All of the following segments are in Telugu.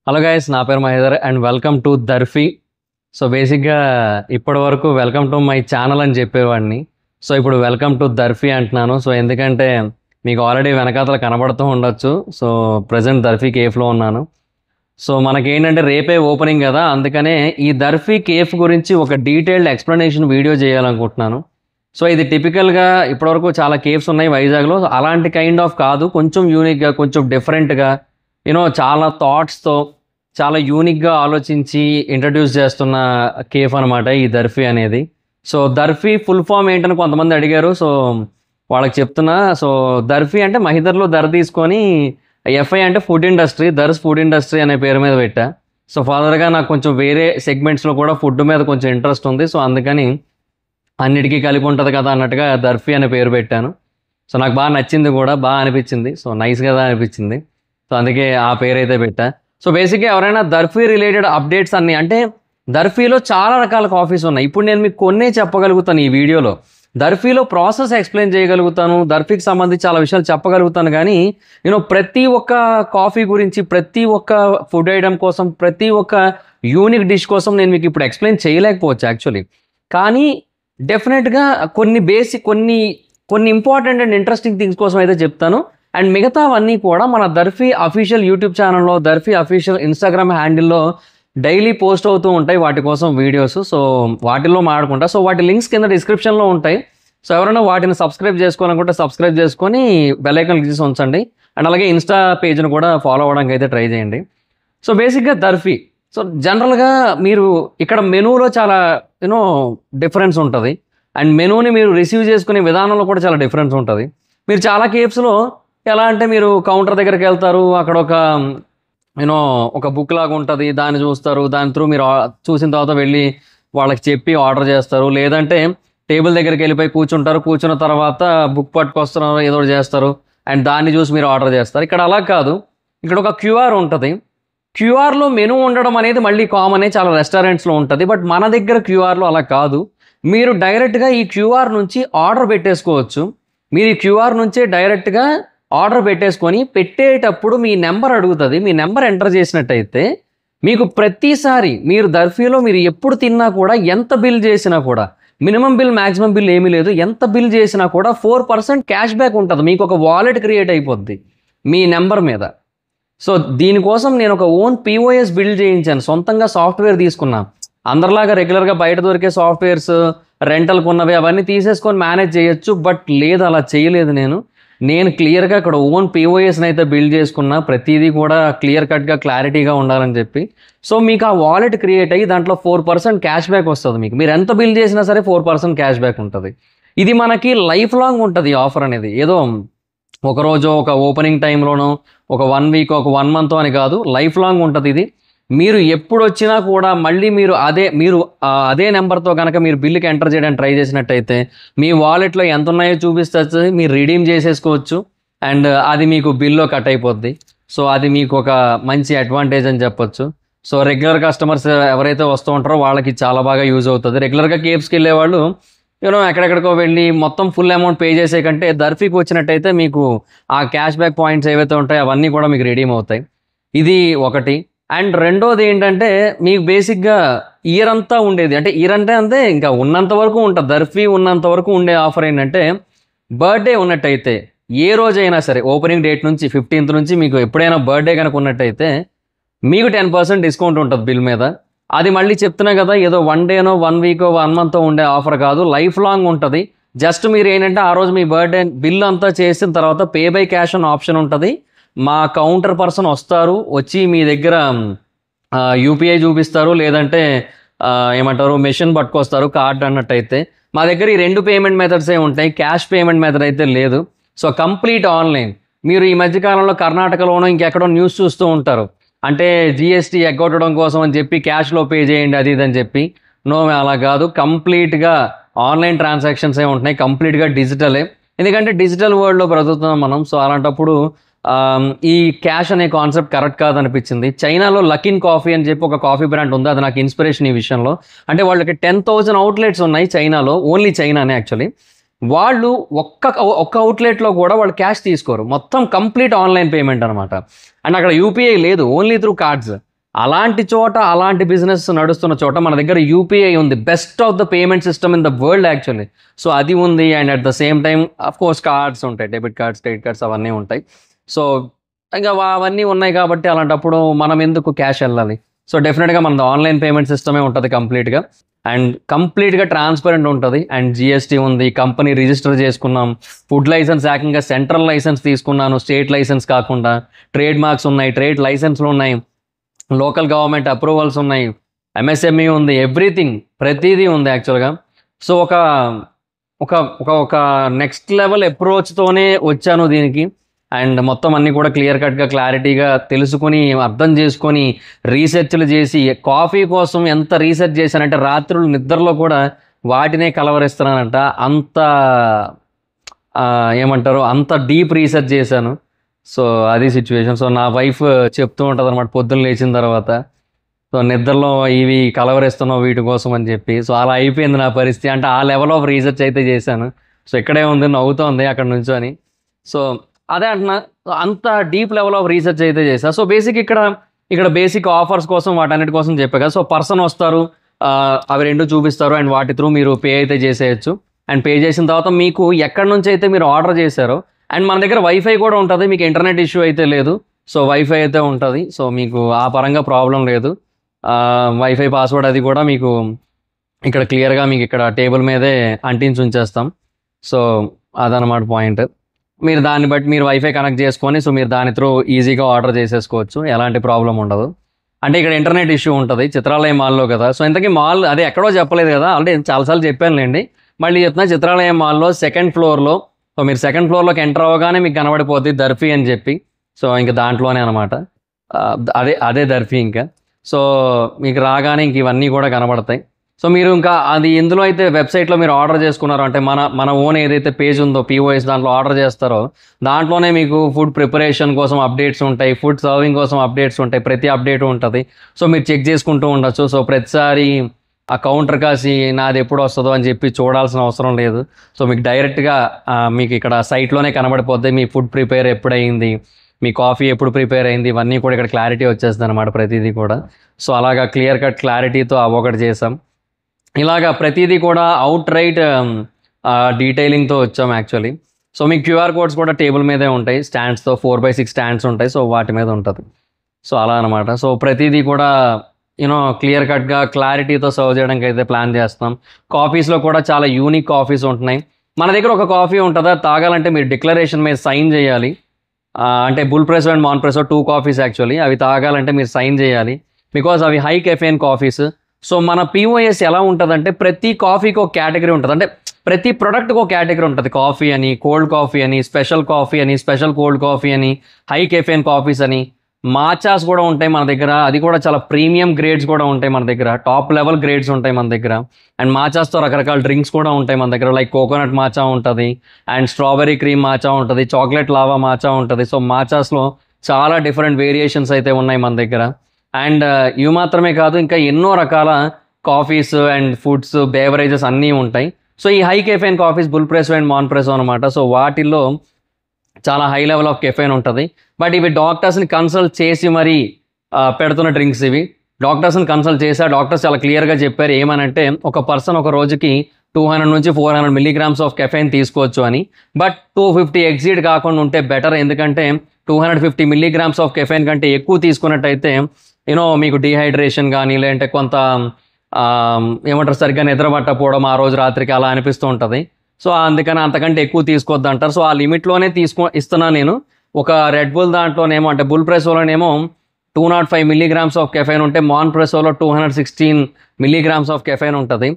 హలో గైస్, నా పేరు Mahidhar and welcome to దర్ఫీ. So బేసిక్గా ఇప్పటి వరకు వెల్కమ్ టు మై ఛానల్ అని చెప్పేవాడిని. సో ఇప్పుడు వెల్కమ్ టు దర్ఫీ అంటున్నాను. సో ఎందుకంటే మీకు ఆల్రెడీ వెనకాతలు కనబడుతూ ఉండొచ్చు. సో ప్రజెంట్ దర్ఫీ కేఫ్లో ఉన్నాను. సో మనకేంటంటే రేపే ఓపెనింగ్ కదా, అందుకనే ఈ దర్ఫీ కేఫ్ గురించి ఒక డీటెయిల్డ్ ఎక్స్ప్లెనేషన్ వీడియో చేయాలనుకుంటున్నాను. సో ఇది టిపికల్గా ఇప్పటివరకు చాలా కేఫ్స్ ఉన్నాయి వైజాగ్లో, అలాంటి కైండ్ ఆఫ్ కాదు, కొంచెం యూనిక్గా, కొంచెం డిఫరెంట్గా, చాలా థాట్స్తో, చాలా యూనిక్గా ఆలోచించి ఇంట్రడ్యూస్ చేస్తున్న కేఫ్ అనమాట ఈ దర్ఫీ అనేది. సో దర్ఫీ ఫుల్ ఫామ్ ఏంటని కొంతమంది అడిగారు. సో వాళ్ళకి చెప్తున్నా. సో దర్ఫీ అంటే మహిదర్లో దర్ తీసుకొని ఎఫ్ఐ అంటే ఫుడ్ ఇండస్ట్రీ, దర్స్ ఫుడ్ ఇండస్ట్రీ అనే పేరు మీద పెట్టా. సో ఫర్దర్గా నాకు కొంచెం వేరే సెగ్మెంట్స్లో కూడా ఫుడ్ మీద కొంచెం ఇంట్రెస్ట్ ఉంది. సో అందుకని అన్నిటికీ కలిపి ఉంటుంది కదా అన్నట్టుగా దర్ఫీ అనే పేరు పెట్టాను. సో నాకు బాగా నచ్చింది కూడా, బాగా అనిపించింది. సో నైస్ కదా అనిపించింది. సో అందుకే ఆ పేరు అయితే పెట్టా. సో బేసిక్గా ఎవరైనా దర్ఫీ రిలేటెడ్ అప్డేట్స్ అన్నీ, అంటే దర్ఫీలో చాలా రకాల కాఫీస్ ఉన్నాయి. ఇప్పుడు నేను మీకు కొన్నే చెప్పగలుగుతాను ఈ వీడియోలో. దర్ఫీలో ప్రాసెస్ ఎక్స్ప్లెయిన్ చేయగలుగుతాను, దర్ఫీకి సంబంధించి చాలా విషయాలు చెప్పగలుగుతాను. కానీ ప్రతి ఒక్క కాఫీ గురించి, ప్రతి ఒక్క ఫుడ్ ఐటమ్ కోసం, ప్రతి ఒక్క యూనిక్ డిష్ కోసం నేను మీకు ఇప్పుడు ఎక్స్ప్లెయిన్ చేయలేకపోవచ్చు యాక్చువల్లీ. కానీ డెఫినెట్గా కొన్ని బేసిక్, కొన్ని ఇంపార్టెంట్ అండ్ ఇంట్రెస్టింగ్ థింగ్స్ కోసం అయితే చెప్తాను. అండ్ మిగతావన్నీ కూడా మన దర్ఫీ అఫీషియల్ యూట్యూబ్ ఛానల్లో, దర్ఫీ అఫీషియల్ ఇన్స్టాగ్రామ్ హ్యాండిల్లో డైలీ పోస్ట్ అవుతూ ఉంటాయి వాటి కోసం వీడియోస్. సో వాటిల్లో మాట్లాడుకుంటా. సో వాటి లింక్స్ కింద డిస్క్రిప్షన్లో ఉంటాయి. సో ఎవరైనా వాటిని సబ్స్క్రైబ్ చేసుకోవాలనుకుంటే సబ్స్క్రైబ్ చేసుకొని బెల్ ఐకాన్ క్లిక్ చేసి ఉంచండి. అండ్ అలాగే ఇన్స్టా పేజ్ను కూడా ఫాలో అవ్వడానికి అయితే ట్రై చేయండి. సో బేసిక్గా దర్ఫీ, సో జనరల్గా మీరు ఇక్కడ మెనూలో చాలా డిఫరెన్స్ ఉంటుంది. అండ్ మెనూని మీరు రిసీవ్ చేసుకునే విధానంలో కూడా చాలా డిఫరెన్స్ ఉంటుంది. మీరు చాలా కేఫ్స్లో ఎలా అంటే మీరు కౌంటర్ దగ్గరికి వెళ్తారు, అక్కడ ఒక బుక్ లాగా ఉంటుంది, దాన్ని చూస్తారు, దాని త్రూ మీరు చూసిన తర్వాత వెళ్ళి వాళ్ళకి చెప్పి ఆర్డర్ చేస్తారు. లేదంటే టేబుల్ దగ్గరికి వెళ్ళిపోయి కూర్చుంటారు, కూర్చున్న తర్వాత బుక్ పట్టుకొస్తున్నారు, ఏదో చేస్తారు, అండ్ దాన్ని చూసి మీరు ఆర్డర్ చేస్తారు. ఇక్కడ అలా కాదు. ఇక్కడ ఒక క్యూఆర్ ఉంటుంది. క్యూఆర్లో మెనూ ఉండడం అనేది మళ్ళీ కామనే, చాలా రెస్టారెంట్స్లో ఉంటుంది. బట్ మన దగ్గర క్యూఆర్లో అలా కాదు. మీరు డైరెక్ట్గా ఈ క్యూఆర్ నుంచి ఆర్డర్ పెట్టేసుకోవచ్చు. మీరు ఈ క్యూఆర్ నుంచే డైరెక్ట్గా ఆర్డర్ పెట్టేసుకొని పెట్టేటప్పుడు మీ నెంబర్ అడుగుతుంది. మీ నెంబర్ ఎంటర్ చేసినట్టయితే మీకు ప్రతిసారి మీరు దర్ఫీలో మీరు ఎప్పుడు తిన్నా కూడా, ఎంత బిల్ చేసినా కూడా, మినిమం బిల్ మ్యాక్సిమం బిల్ ఏమీ లేదు, ఎంత బిల్ చేసినా కూడా 4% క్యాష్ బ్యాక్ ఉంటుంది. మీకు ఒక వాలెట్ క్రియేట్ అయిపోద్ది మీ నెంబర్ మీద. సో దీనికోసం నేను ఒక ఓన్ POS బిల్డ్ చేయించాను, సొంతంగా సాఫ్ట్వేర్ తీసుకున్నా. అందరిలాగా రెగ్యులర్గా బయట దొరికే సాఫ్ట్వేర్స్, రెంటల్కి ఉన్నవి అవన్నీ తీసేసుకొని మేనేజ్ చేయొచ్చు. బట్ లేదు, అలా చేయలేదు. నేను క్లియర్గా ఇక్కడ ఓన్ POSని అయితే బిల్డ్ చేసుకున్నా. ప్రతిదీ కూడా క్లియర్ కట్గా, క్లారిటీగా ఉండాలని చెప్పి. సో మీకు ఆ వాలెట్ క్రియేట్ అయ్యి దాంట్లో 4% క్యాష్ బ్యాక్ వస్తుంది. మీరు ఎంత బిల్ చేసినా సరే 4% క్యాష్ బ్యాక్ ఉంటుంది. ఇది మనకి లైఫ్ లాంగ్ ఉంటుంది ఈ ఆఫర్ అనేది. ఏదో ఒకరోజు, ఒక ఓపెనింగ్ టైంలోనో, ఒక 1 వీక్, ఒక 1 మంత్ అని కాదు, లైఫ్ లాంగ్ ఉంటుంది ఇది. మీరు ఎప్పుడు వచ్చినా కూడా మళ్ళీ మీరు అదే నెంబర్తో కనుక మీరు బిల్లుకి ఎంటర్ చేయడానికి ట్రై చేసినట్టయితే మీ వాలెట్లో ఎంత ఉన్నాయో చూపిస్తుంది, మీరు రిడీమ్ చేసేసుకోవచ్చు. అండ్ అది మీకు బిల్లో కట్ అయిపోద్ది. సో అది మీకు ఒక మంచి అడ్వాంటేజ్ అని చెప్పొచ్చు. సో రెగ్యులర్ కస్టమర్స్ ఎవరైతే వస్తూ ఉంటారో వాళ్ళకి చాలా బాగా యూజ్ అవుతుంది. రెగ్యులర్గా కేఫ్స్కి వెళ్ళే వాళ్ళు ఎక్కడెక్కడికో వెళ్ళి మొత్తం ఫుల్ అమౌంట్ పే చేసే కంటే దర్ఫీకి వచ్చినట్టయితే మీకు ఆ క్యాష్ బ్యాక్ పాయింట్స్ ఏవైతే ఉంటాయో అవన్నీ కూడా మీకు రిడీమ్ అవుతాయి. ఇది ఒకటి. అండ్ రెండోది ఏంటంటే, మీకు బేసిక్గా ఇయర్ అంతా ఉండేది, అంటే ఇయర్ అంటే అంతే, ఇంకా ఉన్నంత వరకు ఉంటుంది. దర్ఫీ ఉన్నంత వరకు ఉండే ఆఫర్ ఏంటంటే, బర్త్డే ఉన్నట్టయితే ఏ రోజైనా సరే, ఓపెనింగ్ డేట్ నుంచి 15th నుంచి మీకు ఎప్పుడైనా బర్త్డే కనుక ఉన్నట్టయితే మీకు 10% డిస్కౌంట్ ఉంటుంది బిల్ మీద. అది మళ్ళీ చెప్తున్నా కదా, ఏదో 1 డేనో 1 వీకో 1 మంత్ ఉండే ఆఫర్ కాదు, లైఫ్ లాంగ్ ఉంటుంది. జస్ట్ మీరు ఏంటంటే ఆ రోజు మీ బర్త్డే బిల్ అంతా చేసిన తర్వాత పే బై క్యాష్ అనే ఆప్షన్ ఉంటుంది. మా కౌంటర్ పర్సన్ వస్తారు, వచ్చి మీ దగ్గర UPI చూపిస్తారు, లేదంటే ఏమంటారు మెషిన్ పట్టుకొస్తారు, కార్డ్ అన్నట్టయితే. మా దగ్గర ఈ 2 పేమెంట్ మెథడ్సే ఉంటాయి, క్యాష్ పేమెంట్ మెథడ్ అయితే లేదు. So complete online. మీరు ఈ మధ్యకాలంలో కర్ణాటకలోనో ఇంకెక్కడో న్యూస్ చూస్తూ ఉంటారు, అంటే GST ఎగ్గొట్టడం కోసం అని చెప్పి క్యాష్లో పే చేయండి అది ఇది అని చెప్పి. నో, అలా కాదు. కంప్లీట్గా ఆన్లైన్ ట్రాన్సాక్షన్సే ఉంటున్నాయి, కంప్లీట్గా డిజిటలే. ఎందుకంటే డిజిటల్ వరల్డ్లో బ్రతుకుతున్నాం మనం. సో అలాంటప్పుడు ఈ క్యాష్ అనే కాన్సెప్ట్ కరెక్ట్ కాదనిపించింది. చైనాలో లకిన్ కాఫీ అని చెప్పి ఒక కాఫీ బ్రాండ్ ఉంది, అది నాకు ఇన్స్పిరేషన్ ఈ విషయంలో. అంటే వాళ్ళకి 10,000 అవుట్లెట్స్ ఉన్నాయి చైనాలో, ఓన్లీ చైనానే యాక్చువల్లీ. వాళ్ళు ఒక్క అవుట్లెట్లో కూడా వాళ్ళు క్యాష్ తీసుకోరు, మొత్తం కంప్లీట్ ఆన్లైన్ పేమెంట్ అనమాట. అండ్ అక్కడ యూపీఐ లేదు, ఓన్లీ త్రూ కార్డ్స్. అలాంటి చోట అలాంటి బిజినెస్ నడుస్తున్న చోట మన దగ్గర యూపీఐ ఉంది, best of the payment system in the world actually. So అది ఉంది. And at the same time of course cards ఉంటాయి, డెబిట్ కార్డ్స్, క్రెడిట్ కార్డ్స్ అవన్నీ ఉంటాయి. సో ఇంకా అవన్నీ ఉన్నాయి కాబట్టి అలాంటప్పుడు మనం ఎందుకు క్యాష్ వెళ్ళాలి? సో డెఫినెట్గా మనది ఆన్లైన్ పేమెంట్ సిస్టమే ఉంటుంది కంప్లీట్గా. అండ్ కంప్లీట్గా ట్రాన్స్పరెంట్ ఉంటుంది. అండ్ జిఎస్టీ ఉంది, కంపెనీ రిజిస్టర్ చేసుకున్నాం, ఫుడ్ లైసెన్స్ ఏకంగా సెంట్రల్ లైసెన్స్ తీసుకున్నాను, స్టేట్ లైసెన్స్ కాకుండా. ట్రేడ్ మార్క్స్ ఉన్నాయి, ట్రేడ్ లైసెన్స్లు ఉన్నాయి, లోకల్ గవర్నమెంట్ అప్రూవల్స్ ఉన్నాయి, ఎంఎస్ఎంఈ ఉంది, ఎవ్రీథింగ్ ప్రతిదీ ఉంది యాక్చువల్గా. సో ఒక ఒక ఒక ఒక నెక్స్ట్ లెవెల్ అప్రోచ్తోనే వచ్చాను దీనికి. అండ్ మొత్తం అన్నీ కూడా క్లియర్ కట్గా క్లారిటీగా తెలుసుకొని అర్థం చేసుకొని రీసెర్చ్లు చేసి, కాఫీ కోసం ఎంత రీసెర్చ్ చేశానంటే రాత్రులు నిద్రలో కూడా వాటినే కలవరిస్తున్నానంట. అంత ఏమంటారు, అంత డీప్ రీసెర్చ్ చేశాను. సో అది సిచ్యువేషన్. సో నా వైఫ్ చెప్తూ ఉంటుంది అనమాట పొద్దున్న లేచిన తర్వాత, సో నిద్రలో ఇవి కలవరిస్తున్నావు వీటి కోసం అని చెప్పి. సో అలా అయిపోయింది నా పరిస్థితి. అంటే ఆ లెవెల్ ఆఫ్ రీసెర్చ్ అయితే చేశాను. సో ఇక్కడే ఉంది, నవ్వుతోంది అక్కడ నుంచొని. సో అదే అంటున్నా, అంత డీప్ లెవెల్ ఆఫ్ రీసెర్చ్ అయితే చేశాను. సో బేసిక్ ఇక్కడ బేసిక్ ఆఫర్స్ కోసం వాటన్నిటి కోసం చెప్పా కదా. సో పర్సన్ వస్తారు, అవి రెండు చూపిస్తారు, అండ్ వాటి త్రూ మీరు పే అయితే చేసేయచ్చు. అండ్ పే చేసిన తర్వాత మీకు ఎక్కడి నుంచి అయితే మీరు ఆర్డర్ చేశారో, అండ్ మన దగ్గర వైఫై కూడా ఉంటుంది, మీకు ఇంటర్నెట్ ఇష్యూ అయితే లేదు. సో వైఫై అయితే ఉంటుంది. సో మీకు ఆ పరంగా ప్రాబ్లం లేదు. వైఫై పాస్వర్డ్ అది కూడా మీకు ఇక్కడ క్లియర్గా మీకు ఇక్కడ టేబుల్ మీదే అంటించి ఉంచేస్తాం. సో అదనమాట పాయింట్. మీరు దాన్ని బట్టి మీరు వైఫై కనెక్ట్ చేసుకొని, సో మీరు దాని త్రూ ఈజీగా ఆర్డర్ చేసేసుకోవచ్చు, ఎలాంటి ప్రాబ్లం ఉండదు. అంటే ఇక్కడ ఇంటర్నెట్ ఇష్యూ ఉంటుంది చిత్రాలయం మాల్లో కదా. సో ఇంతకీ మాల్ అదే ఎక్కడో చెప్పలేదు కదా, ఆల్రెడీ చాలాసార్లు చెప్పానులేండి, మళ్ళీ చెప్తున్నా. చిత్రాలయం మాల్లో సెకండ్ ఫ్లోర్లో, సో మీరు సెకండ్ ఫ్లోర్లోకి ఎంటర్ అవ్వగానే మీకు కనబడిపోద్ది దర్ఫీ అని చెప్పి. సో ఇంకా దాంట్లోనే అనమాట, అదే దర్ఫీ ఇంకా. సో మీకు రాగానే ఇంక ఇవన్నీ కూడా కనబడతాయి. సో మీరు ఇంకా అది ఎందులో అయితే వెబ్సైట్లో మీరు ఆర్డర్ చేసుకున్నారో, అంటే మన ఓన్ ఏదైతే పేజ్ ఉందో POS, దాంట్లో ఆర్డర్ చేస్తారో దాంట్లోనే మీకు ఫుడ్ ప్రిపరేషన్ కోసం అప్డేట్స్ ఉంటాయి, ఫుడ్ సర్వింగ్ కోసం అప్డేట్స్ ఉంటాయి, ప్రతి అప్డేట్ ఉంటుంది. సో మీరు చెక్ చేసుకుంటూ ఉండొచ్చు. సో ప్రతిసారి ఆ కౌంటర్ కాసి నాది ఎప్పుడు వస్తుందో అని చెప్పి చూడాల్సిన అవసరం లేదు. సో మీకు డైరెక్ట్గా మీకు ఇక్కడ సైట్లోనే కనబడిపోద్ది మీ ఫుడ్ ప్రిపేర్ ఎప్పుడైంది, మీ కాఫీ ఎప్పుడు ప్రిపేర్ అయింది, ఇవన్నీ కూడా ఇక్కడ క్లారిటీ వచ్చేస్తుంది అనమాట ప్రతిదీ కూడా. సో అలాగా క్లియర్ కట్ క్లారిటీతో ఒకటి చేసాం. ఇలాగా ప్రతిదీ కూడా అవుట్ రైట్ డీటెయిలింగ్తో వచ్చాం యాక్చువల్లీ. సో మీకు QR కోడ్స్ కూడా టేబుల్ మీదే ఉంటాయి, స్టాండ్స్తో 4x6 స్టాండ్స్ ఉంటాయి. సో వాటి మీద ఉంటుంది. సో అలా అనమాట. సో ప్రతిదీ కూడా క్లియర్ కట్గా క్లారిటీతో సర్వ్ చేయడానికి అయితే ప్లాన్ చేస్తాం. కాఫీస్లో కూడా చాలా యూనిక్ కాఫీస్ ఉంటున్నాయి. మన దగ్గర ఒక కాఫీ ఉంటుందా, తాగాలంటే మీరు డిక్లరేషన్ మీద సైన్ చేయాలి. అంటే bull presso and man presso 2 coffees actually. అవి తాగాలంటే మీరు సైన్ చేయాలి, బికాజ్ అవి హై కెఫెయిన్ కాఫీస్. సో మన POS ఎలా ఉంటుందంటే ప్రతి కాఫీకి ఒక కేటగిరీ ఉంటుంది, అంటే ప్రతి ప్రొడక్ట్కి ఒక కేటగిరీ ఉంటుంది. కాఫీ అని, కోల్డ్ కాఫీ అని, స్పెషల్ కాఫీ అని, స్పెషల్ కోల్డ్ కాఫీ అని, హై కెఫెయిన్ కాఫీస్ అని, మాచాస్ కూడా ఉంటాయి మన దగ్గర. అది కూడా చాలా ప్రీమియం గ్రేడ్స్ కూడా ఉంటాయి మన దగ్గర, టాప్ లెవెల్ గ్రేడ్స్ ఉంటాయి మన దగ్గర. అండ్ మాచాస్తో రకరకాల డ్రింక్స్ కూడా ఉంటాయి మన దగ్గర, లైక్ కోకోనట్ మాచా ఉంటుంది, అండ్ స్ట్రాబెరీ క్రీమ్ మాచా ఉంటుంది, చాక్లెట్ లావా మాచా ఉంటుంది. సో మాచాస్లో చాలా డిఫరెంట్ వేరియేషన్స్ అయితే ఉన్నాయి మన దగ్గర. అండ్ ఇవి మాత్రమే కాదు, ఇంకా ఎన్నో రకాల కాఫీస్ అండ్ ఫుడ్స్, బేవరేజెస్ అన్నీ ఉంటాయి. సో ఈ high caffeine coffees bull presso and man presso అనమాట. సో వాటిల్లో చాలా హై లెవెల్ ఆఫ్ కెఫెయిన్ ఉంటుంది. బట్ ఇవి డాక్టర్స్ని కన్సల్ట్ చేసి మరీ పెడుతున్న డ్రింక్స్ ఇవి. డాక్టర్స్ని కన్సల్ట్ చేసి డాక్టర్స్ చాలా క్లియర్గా చెప్పారు ఏమనంటే, ఒక పర్సన్ ఒక రోజుకి 200 నుంచి 400 మిల్లీగ్రామ్స్ ఆఫ్ కెఫెయిన్ తీసుకోవచ్చు అని. బట్ 250 ఎగ్జీడ్ కాకుండా ఉంటే బెటర్, ఎందుకంటే 250 మిల్లీగ్రామ్స్ ఆఫ్ కెఫెయిన్ కంటే ఎక్కువ తీసుకున్నట్టయితే మీకు డీహైడ్రేషన్ కానీ, లేదంటే కొంత ఏమంటారు సరిగ్గా నిద్ర పట్టకపోవడం ఆ రోజు రాత్రికి అలా అనిపిస్తూ ఉంటుంది. సో అందుకని అంతకంటే ఎక్కువ తీసుకోవద్దు అంటారు. సో ఆ లిమిట్లోనే ఇస్తున్నాను నేను. ఒక రెడ్ బుల్ దాంట్లోనేమో, అంటే బుల్ ప్రెసోలోనేమో 205 మిల్లీగ్రామ్స్ ఆఫ్ కెఫెయిన్ ఉంటే, మాన్ ప్రెసోలో 216 మిల్లీగ్రామ్స్ ఆఫ్ కెఫెయిన్ ఉంటుంది.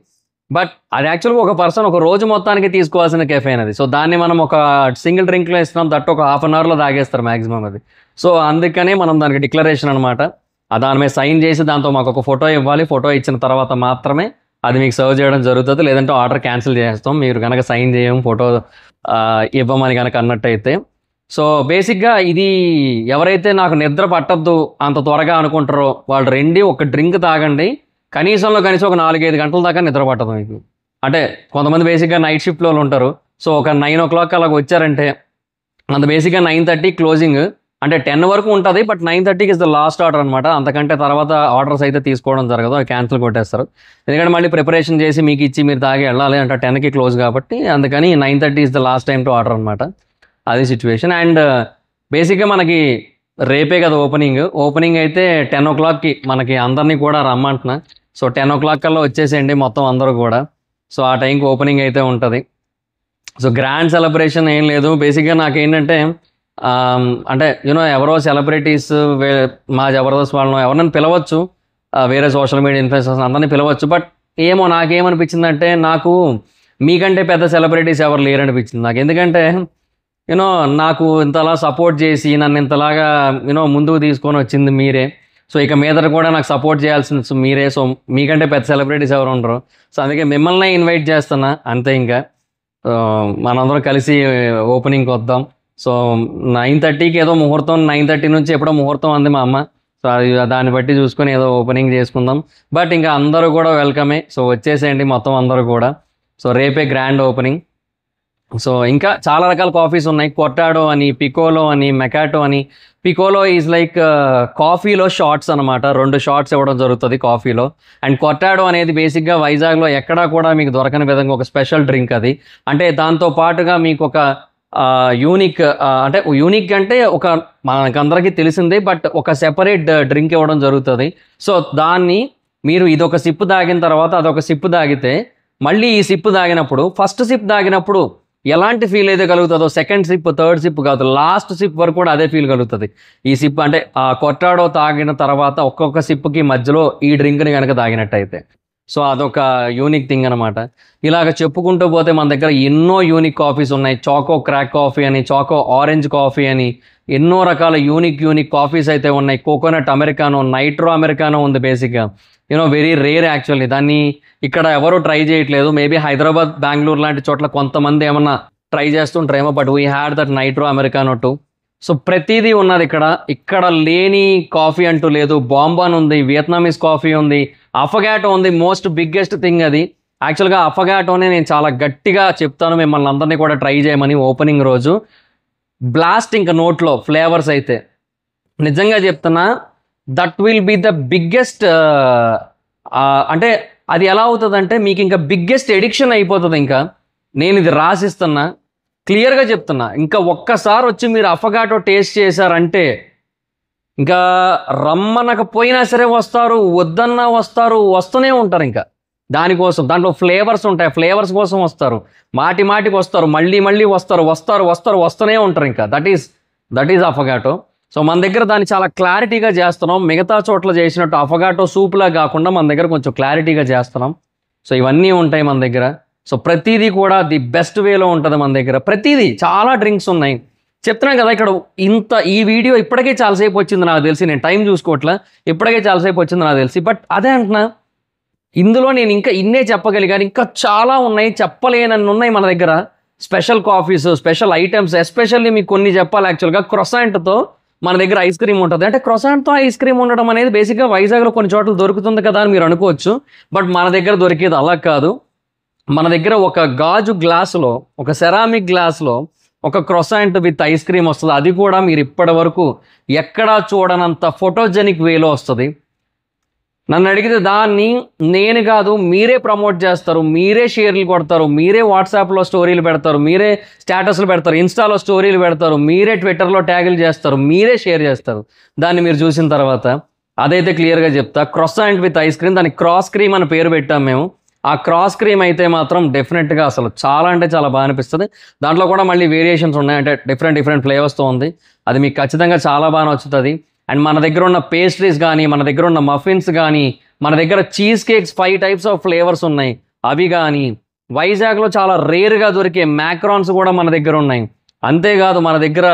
బట్ అది యాక్చువల్గా ఒక పర్సన్ ఒక రోజు మొత్తానికి తీసుకోవాల్సిన కెఫెయిన్ అది. సో దాన్ని మనం ఒక సింగిల్ డ్రింక్లో ఇస్తున్నాం, దట్ ఒక హాఫ్ అన్ అవర్లో తాగేస్తారు మ్యాక్సిమం అది. సో అందుకనే మనం దానికి డిక్లరేషన్ అనమాట, దాని మీద సైన్ చేసి దాంతో మాకు ఒక ఫోటో ఇవ్వాలి. ఫోటో ఇచ్చిన తర్వాత మాత్రమే అది మీకు సర్వ్ చేయడం జరుగుతుంది, లేదంటే ఆర్డర్ క్యాన్సిల్ చేస్తాం మీరు కనుక సైన్ చేయం, ఫోటో ఇవ్వమని కనుక అన్నట్టయితే. సో బేసిక్గా ఇది ఎవరైతే నాకు నిద్ర పట్టద్దు అంత త్వరగా అనుకుంటారో వాళ్ళు రండి, ఒక డ్రింక్ తాగండి, కనీసం ఒక 4-5 గంటల దాకా నిద్ర పట్టదు మీకు. అంటే కొంతమంది బేసిక్గా నైట్ షిఫ్ట్లో ఉంటారు. సో ఒక 9 o'clock అలాగ వచ్చారంటే, అంత బేసిక్గా 9:30 క్లోజింగ్, అంటే 10 వరకు ఉంటుంది, బట్ 9:30కి ఇస్ ద లాస్ట్ ఆర్డర్ అనమాట. అంతకంటే తర్వాత ఆర్డర్స్ అయితే తీసుకోవడం జరగదు, అవి క్యాన్సిల్ కొట్టేస్తారు. ఎందుకంటే మళ్ళీ ప్రిపరేషన్ చేసి మీకు ఇచ్చి మీరు తాగి వెళ్ళాలి అంటే 10కి క్లోజ్ కాబట్టి, అందుకని 9:30 is the last time to order అనమాట. అది సిచ్యువేషన్. అండ్ బేసిక్గా మనకి రేపే కదా ఓపెనింగ్ అయితే 10 o'clockకి మనకి అందరినీ కూడా రమ్మంటున్నా. సో 10 o'clock కల్లా వచ్చేసేయండి మొత్తం అందరూ కూడా. సో ఆ టైంకి ఓపెనింగ్ అయితే ఉంటుంది. సో గ్రాండ్ సెలబ్రేషన్ ఏం లేదు. బేసిక్గా నాకేంటంటే అంటే ఎవరో సెలబ్రిటీస్ మా జబర్దస్త్ వాళ్ళను ఎవరినైనా పిలవచ్చు, వేరే సోషల్ మీడియా ఇన్ఫ్లుయెన్సర్స్ అందరినీ పిలవచ్చు. బట్ ఏమో నాకేమనిపించిందంటే, నాకు మీకంటే పెద్ద సెలబ్రిటీస్ ఎవరు లేరనిపించింది నాకు. ఎందుకంటే నాకు ఇంతలా సపోర్ట్ చేసి నన్ను ఇంతలాగా ముందుకు తీసుకొని వచ్చింది మీరే. సో ఇక మీదట కూడా నాకు సపోర్ట్ చేయాల్సింది మీరే. సో మీకంటే పెద్ద సెలబ్రిటీస్ ఎవరు ఉండరు. సో అందుకే మిమ్మల్ని ఇన్వైట్ చేస్తున్నా అంతే. ఇంకా మనందరం కలిసి ఓపెనింగ్కి వద్దాం. సో 9:30కి ఏదో ముహూర్తం, 9:30 నుంచి ఎప్పుడో ముహూర్తం అంది మా అమ్మ. సో అది దాన్ని బట్టి చూసుకొని ఏదో ఓపెనింగ్ చేసుకుందాం. బట్ ఇంకా అందరూ కూడా వెల్కమే. సో వచ్చేసేయండి మొత్తం అందరూ కూడా. సో రేపే గ్రాండ్ ఓపెనింగ్. సో ఇంకా చాలా రకాల కాఫీస్ ఉన్నాయి. కొర్టాడో అని, పికోలో అని, మెకాటో అని. పికోలో ఈజ్ లైక్ కాఫీలో షార్ట్స్ అనమాట. 2 షార్ట్స్ ఇవ్వడం జరుగుతుంది కాఫీలో. అండ్ కొర్టాడో అనేది బేసిక్గా వైజాగ్లో ఎక్కడా కూడా మీకు దొరకని విధంగా ఒక స్పెషల్ డ్రింక్ అది. అంటే దాంతో పాటుగా మీకు ఒక యూనిక్ అంటే ఒక మనకందరికీ తెలిసిందే, బట్ ఒక సెపరేట్ డ్రింక్ ఇవ్వడం జరుగుతుంది. సో దాన్ని మీరు ఇదొక సిప్ తాగిన తర్వాత అదొక సిప్ తాగితే, మళ్ళీ ఈ సిప్ తాగినప్పుడు, ఫస్ట్ సిప్ తాగినప్పుడు ఎలాంటి ఫీల్ అయితే కలుగుతుందో, సెకండ్ సిప్, థర్డ్ సిప్ కాదు, లాస్ట్ సిప్ వరకు కూడా అదే ఫీల్ కలుగుతుంది. ఈ సిప్ అంటే ఆ కొట్టాడో తాగిన తర్వాత ఒక్కొక్క సిప్కి మధ్యలో ఈ డ్రింక్ని కనుక తాగినట్టయితే. సో అదొక యూనిక్ థింగ్ అనమాట. ఇలాగ చెప్పుకుంటూ పోతే మన దగ్గర ఎన్నో యూనిక్ కాఫీస్ ఉన్నాయి. చాకో క్రాక్ కాఫీ అని, చాకో ఆరెంజ్ కాఫీ అని, ఎన్నో రకాల యూనిక్ కాఫీస్ అయితే ఉన్నాయి. కోకోనట్ అమెరికానో, నైట్రో అమెరికానో ఉంది. బేసిక్గా వెరీ రేర్ యాక్చువల్లీ. దాన్ని ఇక్కడ ఎవరు ట్రై చేయట్లేదు. మేబీ హైదరాబాద్, బెంగళూరు లాంటి చోట్ల కొంతమంది ఏమన్నా ట్రై చేస్తుంటారేమో, but we had that nitro americano too. So ప్రతిదీ ఉన్నది ఇక్కడ లేని కాఫీ అంటూ లేదు. బాంబాన్ ఉంది, వియత్నామీస్ కాఫీ ఉంది, అఫగాటో ఉంది. మోస్ట్ బిగ్గెస్ట్ థింగ్ అది. యాక్చువల్గా అఫగాటోనే నేను చాలా గట్టిగా చెప్తాను మిమ్మల్ని అందరినీ కూడా ట్రై చేయమని ఓపెనింగ్ రోజు. బ్లాస్ట్ ఇంకా నోట్లో ఫ్లేవర్స్ అయితే నిజంగా చెప్తున్నా, that will be the biggest. అంటే అది ఎలా అవుతుందంటే మీకు ఇంకా బిగ్గెస్ట్ ఎడిక్షన్ అయిపోతుంది. ఇంకా నేను ఇది రాసిస్తున్నా, క్లియర్గా చెప్తున్నా. ఇంకా ఒక్కసారి వచ్చి మీరు అఫగాటో టేస్ట్ చేశారంటే ఇంకా రమ్మనకపోయినా సరే వస్తారు, వద్దన్నా వస్తారు, వస్తూనే ఉంటారు. ఇంకా దానికోసం దాంట్లో ఫ్లేవర్స్ ఉంటాయి, ఫ్లేవర్స్ కోసం వస్తారు, మాటికి వస్తారు, మళ్ళీ వస్తూనే ఉంటారు. ఇంకా దట్ ఈజ్ అఫగాటో. సో మన దగ్గర దాన్ని చాలా క్లారిటీగా చేస్తున్నాం. మిగతా చోట్ల చేసినట్టు అఫగాటో సూప్లా కాకుండా మన దగ్గర కొంచెం క్లారిటీగా చేస్తున్నాం. సో ఇవన్నీ ఉంటాయి మన దగ్గర. సో ప్రతిదీ కూడా ది బెస్ట్ వేలో ఉంటుంది మన దగ్గర. ప్రతిదీ చాలా డ్రింక్స్ ఉన్నాయి. చెప్తున్నాను కదా, ఇక్కడ ఈ వీడియో ఇప్పటికే చాలాసేపు వచ్చింది నాకు తెలిసి. నేను టైం చూసుకోవట్లా, ఇప్పటికే చాలాసేపు వచ్చింది నాకు తెలిసి. బట్ అదే అంటున్నా, ఇందులో నేను ఇంకా ఇన్నే చెప్పగలిగాను. ఇంకా చాలా ఉన్నాయి, చెప్పలేనన్ని ఉన్నాయి మన దగ్గర. Special coffees, special items, especially మీకు కొన్ని చెప్పాలి. యాక్చువల్గా క్రొసాంట్తో మన దగ్గర ఐస్ క్రీమ్ ఉంటుంది. అంటే క్రొసాంట్తో ఐస్ క్రీమ్ ఉండడం అనేది బేసిక్గా వైజాగ్లో కొన్ని చోట్ల దొరుకుతుంది కదా అని మీరు అనుకోవచ్చు. బట్ మన దగ్గర దొరికేది అలా కాదు. మన దగ్గర ఒక గాజు గ్లాసులో, ఒక సెరామిక్ గ్లాస్లో ఒక క్రొసాంట్ విత్ ఐస్ క్రీమ్ వస్తుంది. అది కూడా మీరు ఇప్పటి వరకు ఎక్కడా చూడనంత ఫోటోజెనిక్ వేలో వస్తుంది. నన్ను అడిగితే దాన్ని నేను కాదు, మీరే ప్రమోట్ చేస్తారు, మీరే షేర్లు కొడతారు, మీరే వాట్సాప్లో స్టోరీలు పెడతారు, మీరే స్టేటస్లు పెడతారు, ఇన్స్టాలో స్టోరీలు పెడతారు, మీరే ట్విట్టర్లో ట్యాగులు చేస్తారు, మీరే షేర్ చేస్తారు. దాన్ని మీరు చూసిన తర్వాత అదైతే క్లియర్గా చెప్తా. క్రొసాంట్ విత్ ఐస్ క్రీమ్, దానికి క్రాస్ క్రీమ్ అని పేరు పెట్టాం మేము. ఆ క్రాస్ క్రీమ్ అయితే మాత్రం డెఫినెట్గా అసలు చాలా అంటే చాలా బాగా అనిపిస్తుంది. దాంట్లో కూడా మళ్ళీ వేరియేషన్స్ ఉన్నాయి, అంటే డిఫరెంట్ ఫ్లేవర్స్తో ఉంది. అది మీకు ఖచ్చితంగా చాలా బాగా నచ్చుతుంది. అండ్ మన దగ్గర ఉన్న పేస్ట్రీస్ కానీ, మన దగ్గర ఉన్న మఫిన్స్ కానీ, మన దగ్గర cheese cakes 5 types of flavours ఉన్నాయి, అవి కానీ, వైజాగ్లో చాలా రేర్గా దొరికే మ్యాక్రాన్స్ కూడా మన దగ్గర ఉన్నాయి. అంతేకాదు మన దగ్గర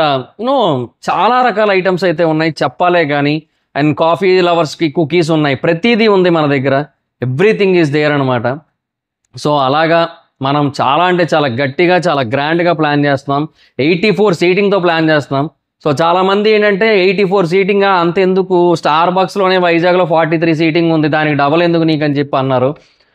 చాలా రకాల ఐటమ్స్ అయితే ఉన్నాయి, చెప్పాలే కానీ. అండ్ కాఫీ లవర్స్కి కుకీస్ ఉన్నాయి, ప్రతిదీ ఉంది మన దగ్గర. ఎవ్రీథింగ్ ఈజ్ దేర్ అనమాట. సో అలాగా మనం చాలా అంటే చాలా గట్టిగా, చాలా గ్రాండ్గా ప్లాన్ చేస్తున్నాం. 84 సీటింగ్తో ప్లాన్ చేస్తున్నాం. సో చాలామంది ఏంటంటే 84 సీటింగ్ అంతెందుకు, స్టార్ బాక్స్లోనే వైజాగ్లో 43 సీటింగ్ ఉంది, దానికి డబల్ ఎందుకు నీకు అని చెప్పి అన్నారు.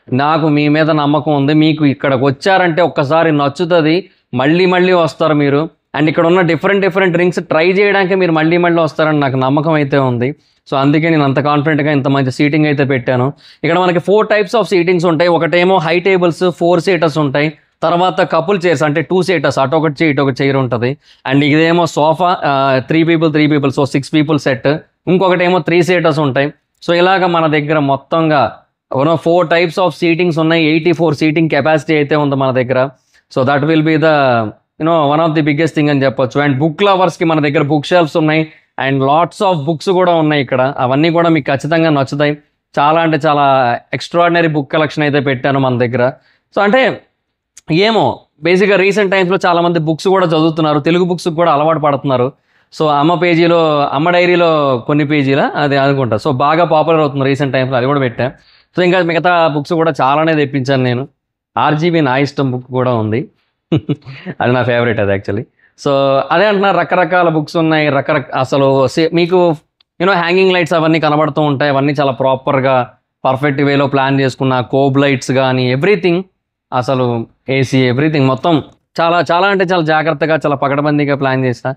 నాకు మీ మీద నమ్మకం ఉంది. మీకు ఇక్కడికి వచ్చారంటే ఒక్కసారి నచ్చుతుంది, మళ్ళీ వస్తారు మీరు. అండ్ ఇక్కడ ఉన్న డిఫరెంట్ డ్రింక్స్ ట్రై చేయడానికి మీరు మళ్ళీ వస్తారని నాకు నమ్మకం అయితే ఉంది. సో అందుకే నేను అంత కాన్ఫిడెంట్గా ఇంత మంచి సీటింగ్ అయితే పెట్టాను. ఇక్కడ మనకి 4 types ఆఫ్ సీటింగ్స్ ఉంటాయి. ఒకటేమో హై టేబుల్స్ 4 seaters ఉంటాయి. తర్వాత కపుల్ చైర్స్ అంటే 2 seaters, అటు ఒకటి చైర్ ఇటు ఒక చైర్ ఉంటుంది. అండ్ ఇదేమో sofa 3 people so 6 people set. ఇంకొకటేమో 3 seaters ఉంటాయి. సో ఇలాగ మన దగ్గర మొత్తంగా 4 types ఆఫ్ సీటింగ్స్ ఉన్నాయి. 84 seating కెపాసిటీ అయితే ఉంది మన దగ్గర. So that will be the one of the biggest thing అని చెప్పొచ్చు. అండ్ బుక్ లవర్స్కి మన దగ్గర బుక్ షెల్ఫ్స్ ఉన్నాయి. అండ్ లాట్స్ ఆఫ్ బుక్స్ కూడా ఉన్నాయి ఇక్కడ. అవన్నీ కూడా మీకు ఖచ్చితంగా నచ్చుతాయి. చాలా అంటే చాలా ఎక్స్ట్రాడినరీ బుక్ కలెక్షన్ అయితే పెట్టాను మన దగ్గర. సో అంటే ఏమో బేసిక్గా రీసెంట్ టైమ్స్లో చాలామంది బుక్స్ కూడా చదువుతున్నారు, తెలుగు బుక్స్ కూడా అలవాటు పడుతున్నారు. సో అమ్మ డైరీలో కొన్ని పేజీల అది అనుకుంటా. సో బాగా పాపులర్ అవుతుంది రీసెంట్ టైమ్స్లో, అది కూడా పెట్టా. సో ఇంకా మిగతా బుక్స్ కూడా చాలానే తెప్పించాను నేను. ఆర్జీబీ నా ఇష్టం బుక్ కూడా ఉంది. అది నా ఫేవరెట్ అది యాక్చువల్లీ. సో అదే అంటున్నారు, రకరకాల బుక్స్ ఉన్నాయి. అసలు మీకు హ్యాంగింగ్ లైట్స్ అవన్నీ కనబడుతూ ఉంటాయి. అవన్నీ చాలా ప్రాపర్గా పర్ఫెక్ట్ వేలో ప్లాన్ చేసుకున్న కోబ్ లైట్స్ కానీ ఎవ్రీథింగ్, అసలు ఏసీ ఎవ్రీథింగ్ మొత్తం చాలా అంటే చాలా జాగ్రత్తగా చాలా పకడ్బందీగా ప్లాన్ చేస్తా.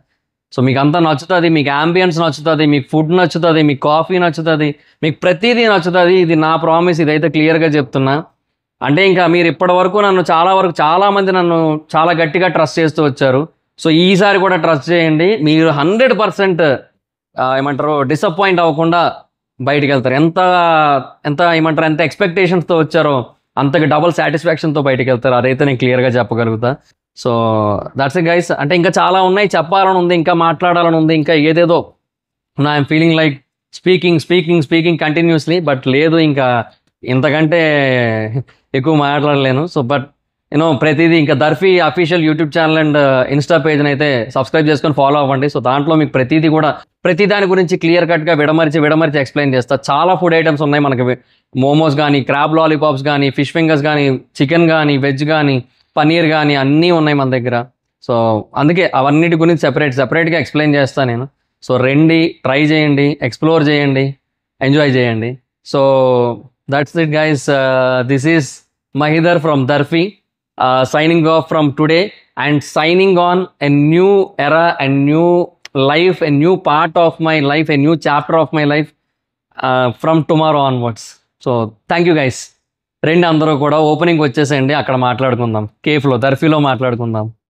సో మీకు అంతా నచ్చుతుంది, మీకు యాంబియన్స్ నచ్చుతుంది, మీకు ఫుడ్ నచ్చుతుంది, మీకు కాఫీ నచ్చుతుంది, మీకు ప్రతిదీ నచ్చుతుంది. ఇది నా ప్రామిస్, ఇదైతే క్లియర్గా చెప్తున్నా. అంటే ఇంకా మీరు ఇప్పటి వరకు చాలామంది నన్ను చాలా గట్టిగా ట్రస్ట్ చేస్తూ వచ్చారు. సో ఈసారి కూడా ట్రస్ట్ చేయండి. మీరు 100% ఏమంటారు డిసప్పాయింట్ అవ్వకుండా బయటికి వెళ్తారు. ఎంత ఎక్స్పెక్టేషన్స్తో వచ్చారో అంతకు డబుల్ సాటిస్ఫాక్షన్తో బయటికి వెళ్తారు. అదైతే నేను క్లియర్గా చెప్పగలుగుతా. So that's it guys. అంటే ఇంకా చాలా ఉన్నాయి, చెప్పాలని ఉంది, ఇంకా మాట్లాడాలని ఉంది, ఇంకా ఏదేదో I'm feeling like speaking continuously. But లేదు, ఇంకా ఇంతకంటే ఎక్కువ మాట్లాడలేను. సో బట్ ప్రతిదీ ఇంకా దర్ఫీ official youtube channel and insta పేజ్ని అయితే సబ్స్క్రైబ్ చేసుకొని ఫాలో అవ్వండి. సో దాంట్లో మీకు ప్రతి దాని గురించి క్లియర్ కట్గా విడమరిచి ఎక్స్ప్లెయిన్ చేస్తా. చాలా ఫుడ్ ఐటమ్స్ ఉన్నాయి మనకి. మోమోస్ కానీ, క్రాబ్ లాలీపాప్స్ కానీ, ఫిష్ ఫింగర్స్ కానీ, చికెన్ కానీ, వెజ్ కానీ, పనీర్ కానీ అన్నీ ఉన్నాయి మన దగ్గర. సో అందుకే అవన్నిటి గురించి సెపరేట్గా ఎక్స్ప్లెయిన్ చేస్తాను నేను. సో రండి, ట్రై చేయండి, ఎక్స్ప్లోర్ చేయండి, ఎంజాయ్ చేయండి. So that's it guys. This is Mahidhar from Darfi, signing off from today and signing on a new era, a new life, a new part of my life, a new chapter of my life from tomorrow onwards. So thank you guys. రండి అందరూ కూడా ఓపెనింగ్ వచ్చేసేయండి, అక్కడ మాట్లాడుకుందాం, కేఫ్లో దర్ఫీలో మాట్లాడుకుందాం.